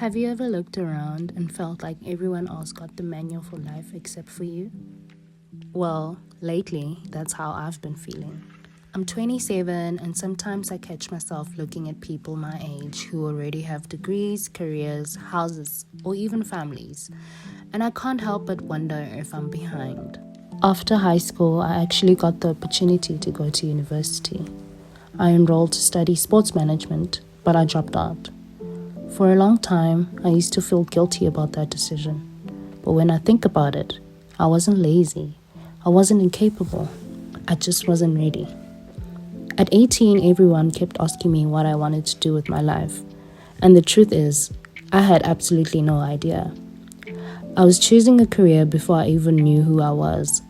Have you ever looked around and felt like everyone else got the manual for life except for you? Well, lately, that's how I've been feeling. I'm 27, and sometimes I catch myself looking at people my age who already have degrees, careers, houses, or even families, and I can't help but wonder if I'm behind. After high school, I actually got the opportunity to go to university. I enrolled to study sports management, but I dropped out. For a long time, I used to feel guilty about that decision. But when I think about it, I wasn't lazy. I wasn't incapable. I just wasn't ready. At 18, everyone kept asking me what I wanted to do with my life. And the truth is, I had absolutely no idea. I was choosing a career before I even knew who I was.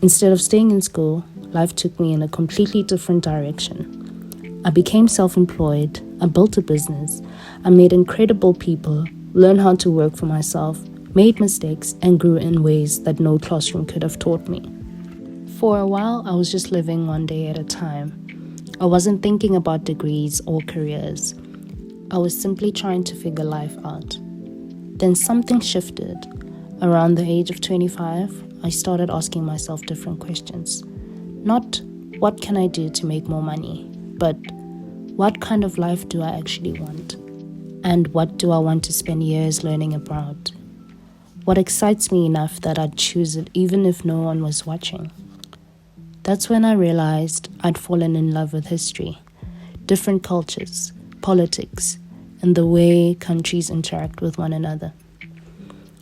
Instead of staying in school, life took me in a completely different direction. I became self-employed, I built a business, I met incredible people, learned how to work for myself, made mistakes, and grew in ways that no classroom could have taught me. For a while, I was just living one day at a time. I wasn't thinking about degrees or careers. I was simply trying to figure life out. Then something shifted. Around the age of 25, I started asking myself different questions. Not, what can I do to make more money? But what kind of life do I actually want? And what do I want to spend years learning about? What excites me enough that I'd choose it even if no one was watching? That's when I realized I'd fallen in love with history, different cultures, politics, and the way countries interact with one another.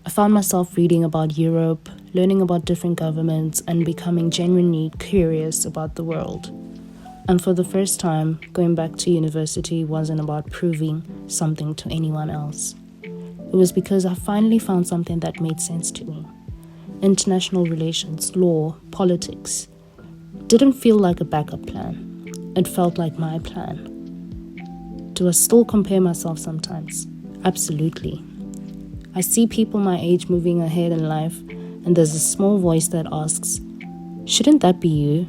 I found myself reading about Europe, learning about different governments, and becoming genuinely curious about the world. And for the first time, going back to university wasn't about proving something to anyone else. It was because I finally found something that made sense to me. International relations, law, politics didn't feel like a backup plan. It felt like my plan. Do I still compare myself sometimes? Absolutely. I see people my age moving ahead in life, and there's a small voice that asks, shouldn't that be you?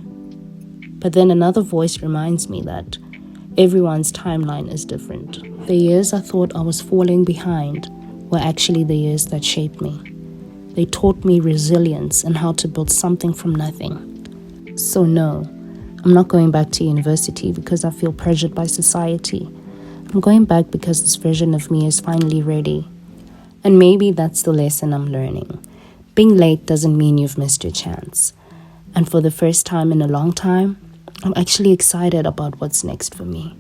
But then another voice reminds me that everyone's timeline is different. The years I thought I was falling behind were actually the years that shaped me. They taught me resilience and how to build something from nothing. So no, I'm not going back to university because I feel pressured by society. I'm going back because this version of me is finally ready. And maybe that's the lesson I'm learning. Being late doesn't mean you've missed your chance. And for the first time in a long time, I'm actually excited about what's next for me.